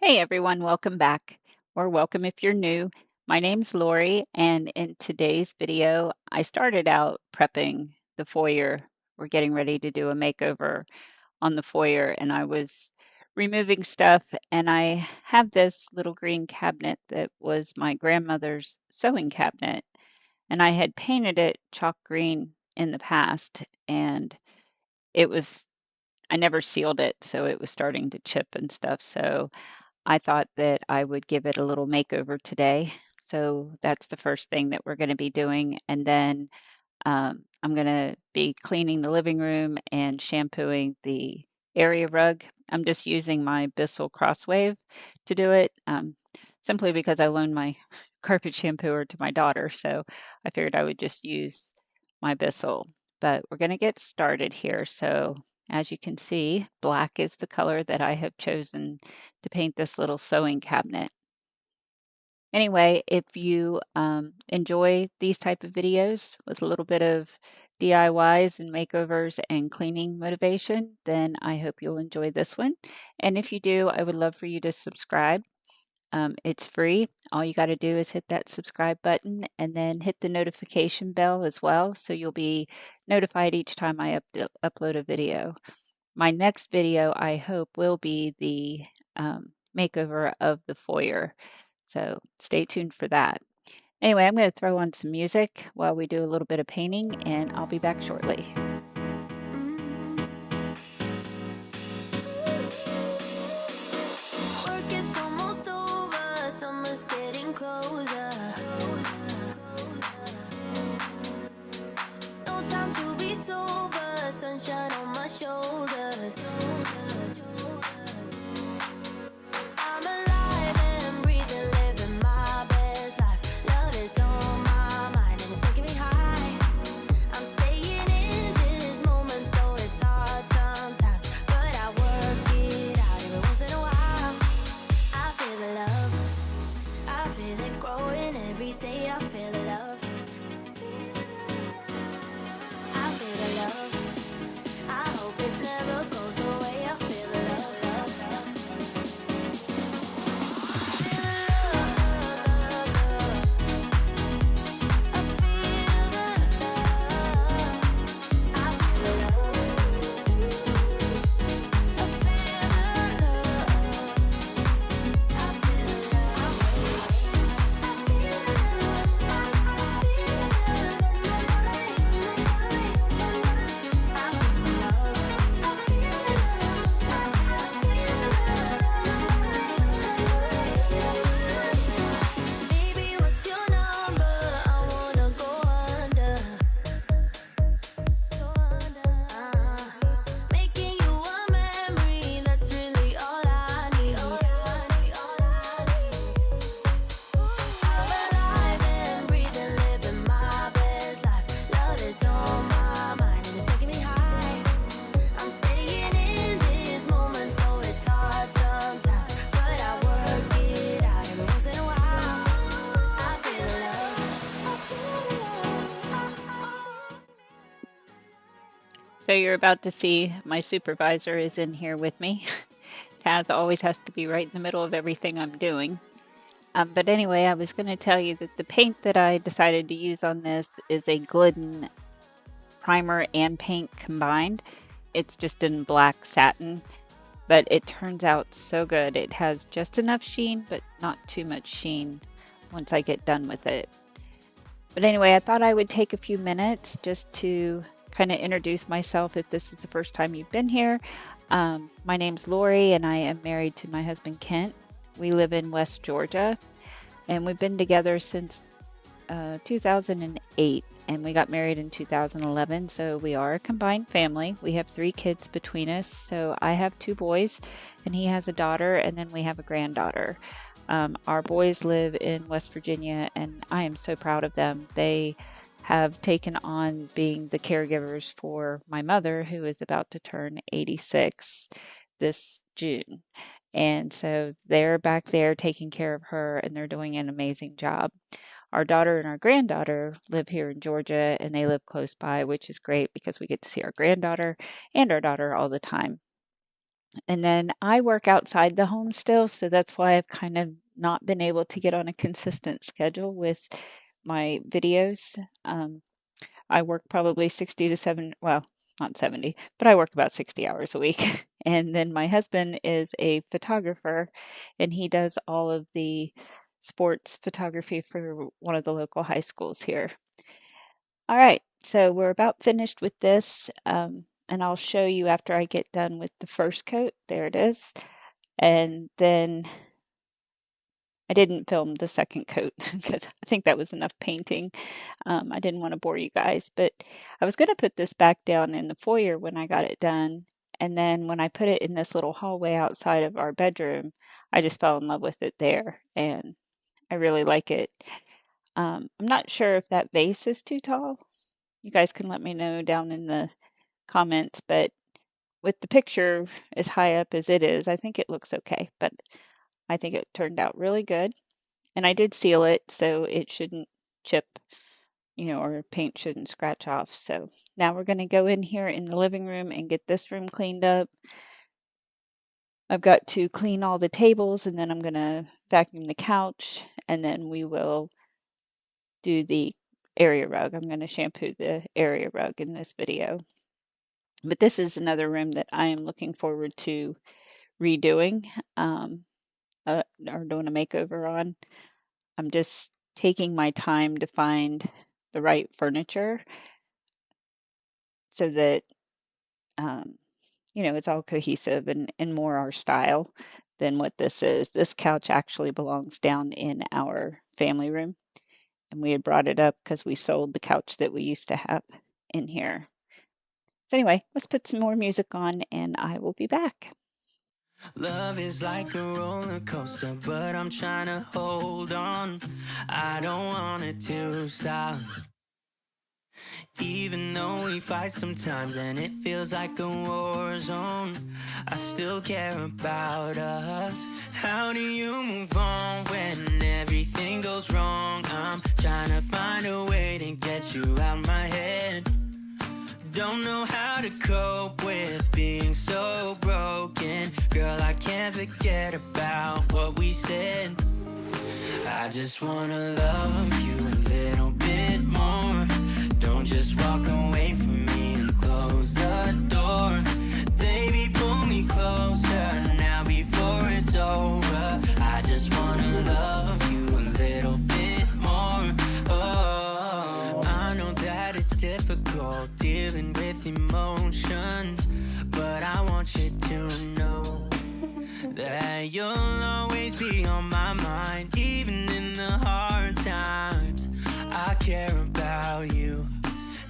Hey everyone, welcome back, or welcome if you're new. My name's Lori, and in today's video, I started out prepping the foyer. We're getting ready to do a makeover on the foyer, and I was removing stuff, and I have this little green cabinet that was my grandmother's sewing cabinet, and I had painted it chalk green in the past, and it was, I never sealed it, so it was starting to chip and stuff. So I thought that I would give it a little makeover today. So that's the first thing that we're going to be doing. And then I'm going to be cleaning the living room and shampooing the area rug. I'm just using my Bissell Crosswave to do it, simply because I loaned my carpet shampooer to my daughter. So I figured I would just use my Bissell. But we're going to get started here. So as you can see, black is the color that I have chosen to paint this little sewing cabinet. Anyway, if you enjoy these type of videos with a little bit of DIYs and makeovers and cleaning motivation, then I hope you'll enjoy this one. And if you do, I would love for you to subscribe. It's free. All you got to do is hit that subscribe button and then hit the notification bell as well, so you'll be notified each time I upload a video. My next video, I hope, will be the makeover of the foyer. So stay tuned for that. Anyway, I'm going to throw on some music while we do a little bit of painting, and I'll be back shortly. Work is almost over, summer's getting closer. No time to be sober, sunshine on my shoulders. I'm alive and breathing, living my best life. Love is on my mind and it's making me high. I'm staying in this moment, though it's hard sometimes, but I work it out every once in a while. I feel the love, I feel it growing every day. I feel the love, I feel the love. I hope it never goes away. I feel the love, love, love. Feel the love, I feel the love. I feel the love, I feel the love. I feel the Baby, what's your number? I wanna go under. Making you a memory, that's really all I need. I'm alive and breathing, living my best life. Love is on my mind and it's making me high. I'm staying in this moment, though it's hard sometimes, but I work it out every once in a while. I feel love. So you're about to see my supervisor is in here with me. Taz always has to be right in the middle of everything I'm doing. But anyway, I was going to tell you that the paint that I decided to use on this is a Glidden primer and paint combined. It's just in black satin, but it turns out so good. It has just enough sheen, but not too much sheen once I get done with it. But anyway, I thought I would take a few minutes just to kind of introduce myself if this is the first time you've been here. My name's Lori, and I am married to my husband, Kent. We live in West Georgia, and we've been together since 2008, and we got married in 2011, so we are a combined family. We have 3 kids between us, so I have 2 boys, and he has a daughter, and then we have a granddaughter. Our boys live in West Virginia, and I am so proud of them. They have taken on being the caregivers for my mother, who is about to turn 86 this June. And so they're back there taking care of her, and they're doing an amazing job. Our daughter and our granddaughter live here in Georgia, and they live close by, which is great because we get to see our granddaughter and our daughter all the time. And then I work outside the home still, so that's why I've kind of not been able to get on a consistent schedule with my videos. I work probably 60 to 7, well, not 70, but I work about 60 hours a week. And then my husband is a photographer, and he does all of the sports photography for one of the local high schools here. All right, so we're about finished with this, and I'll show you after I get done with the first coat. There it is. And then I didn't film the second coat because I think that was enough painting. I didn't want to bore you guys, but I was going to put this back down in the foyer when I got it done. And then when I put it in this little hallway outside of our bedroom, I just fell in love with it there, and I really like it. I'm not sure if that vase is too tall. You guys can let me know down in the comments, but with the picture as high up as it is, I think it looks okay, but I think it turned out really good. And I did seal it, so it shouldn't chip, or paint shouldn't scratch off. So now we're going to go in here in the living room and get this room cleaned up. I've got to clean all the tables, and then I'm going to vacuum the couch, and then we will do the area rug. I'm going to shampoo the area rug in this video. But this is another room that I am looking forward to redoing, or doing a makeover on. I'm just taking my time to find the right furniture so that, um, it's all cohesive and more our style than what this is. This couch actually belongs down in our family room, and we had brought it up because we sold the couch that we used to have in here. So anyway, let's put some more music on and I will be back. Love is like a roller coaster, but I'm trying to hold on. I don't want it to stop. Even though we fight sometimes and it feels like a war zone, I still care about us. How do you move on when everything goes wrong? I'm trying to find a way to get you out my head. Don't know how to cope with being so broken. Girl, I can't forget about what we said. I just wanna love you a little bit more. Don't just walk away from me and close the door. Baby, pull me closer now before it's over. I just wanna love you a little bit more. Oh, I know that it's difficult dealing with emotions, but I want you to know that you'll always be on my mind. Even in the hard times, I care about you.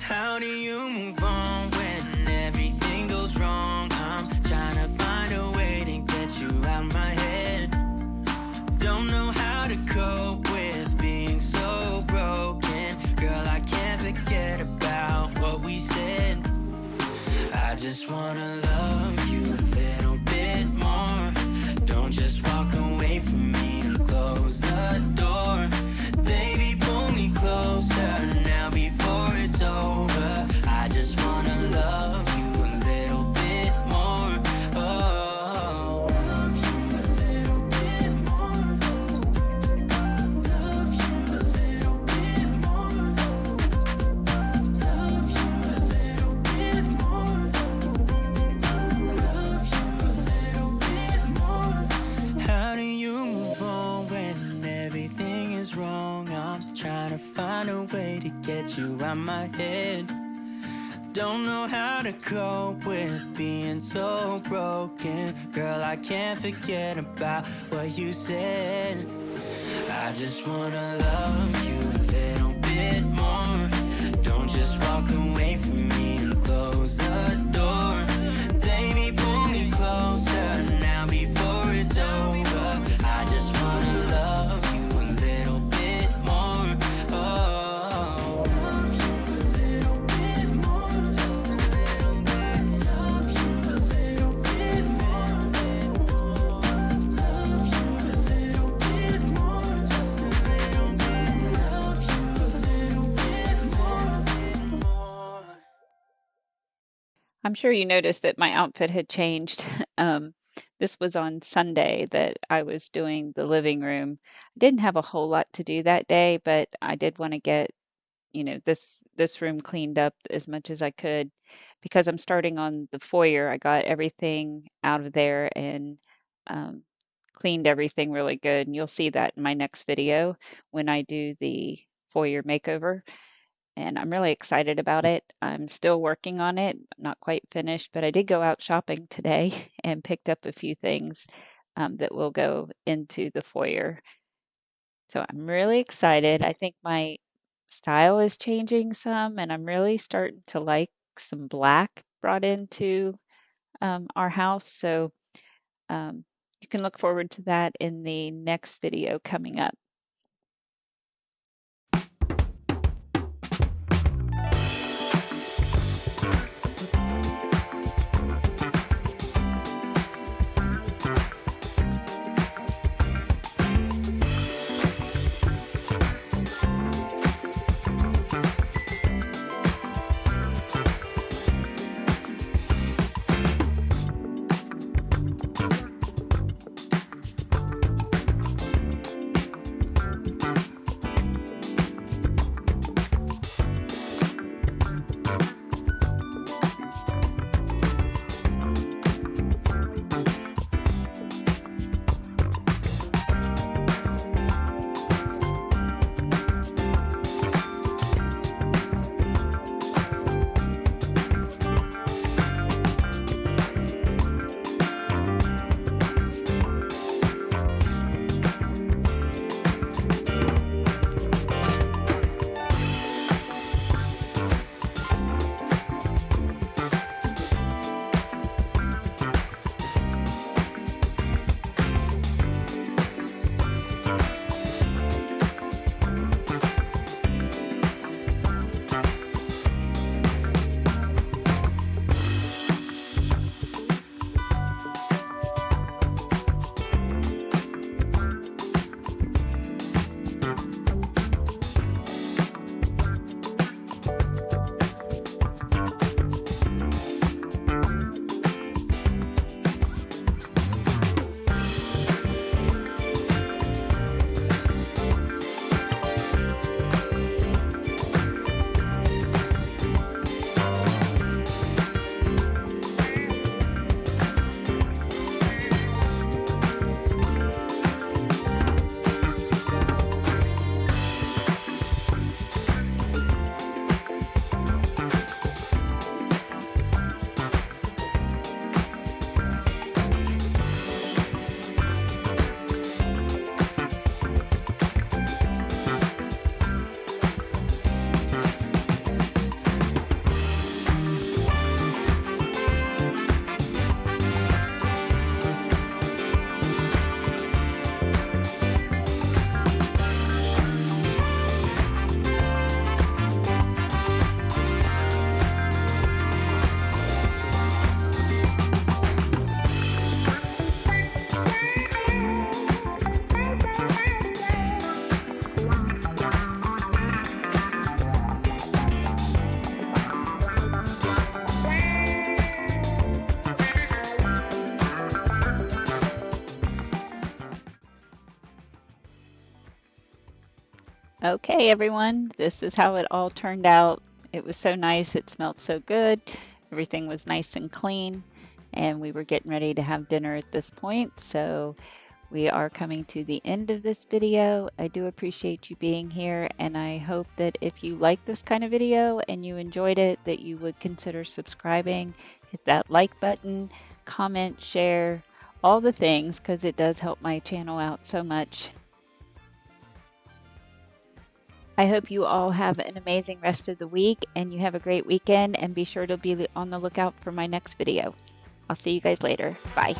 How do you move on when everything goes wrong? I'm trying to find a way to get you out my head. Don't know how to cope with being so broken. Girl, I can't forget about what we said. I just wanna love you a little bit more. Don't just walk away from me and close the door. Baby, pull me closer now before it's over. I just wanna love you a little bit more. Oh, love you a little bit more. Love you a little bit more. Love you a little bit more. Love you a little bit more. How do you move on when everything is wrong? I'm trying to find a way to get you out my head. Don't know how to cope with being so broken. Girl, I can't forget about what you said. I just wanna love you a little bit more. Don't just walk away from me and close the door. Baby, pull me closer now before it's over. I just wanna love you a little bit more. Oh, love you a little bit more. Just a little bit. Love you a little bit more. Love you a little bit more. Just a little bit. Love you a little bit more. I'm sure you noticed that my outfit had changed. This was on Sunday that I was doing the living room. I didn't have a whole lot to do that day, but I did want to get, this room cleaned up as much as I could because I'm starting on the foyer. I got everything out of there and um, cleaned everything really good. And you'll see that in my next video when I do the foyer makeover. And I'm really excited about it. I'm still working on it, not quite finished, but I did go out shopping today and picked up a few things that will go into the foyer. So I'm really excited. I think my style is changing some, and I'm really starting to like some black brought into our house. So um, you can look forward to that in the next video coming up. Okay, everyone, this is how it all turned out. It was so nice. It smelled so good. Everything was nice and clean. And we were getting ready to have dinner at this point. So we are coming to the end of this video. I do appreciate you being here. And I hope that if you like this kind of video and you enjoyed it, that you would consider subscribing, hit that like button, comment, share, all the things, because it does help my channel out so much. I hope you all have an amazing rest of the week and you have a great weekend, and be sure to be on the lookout for my next video. I'll see you guys later. Bye.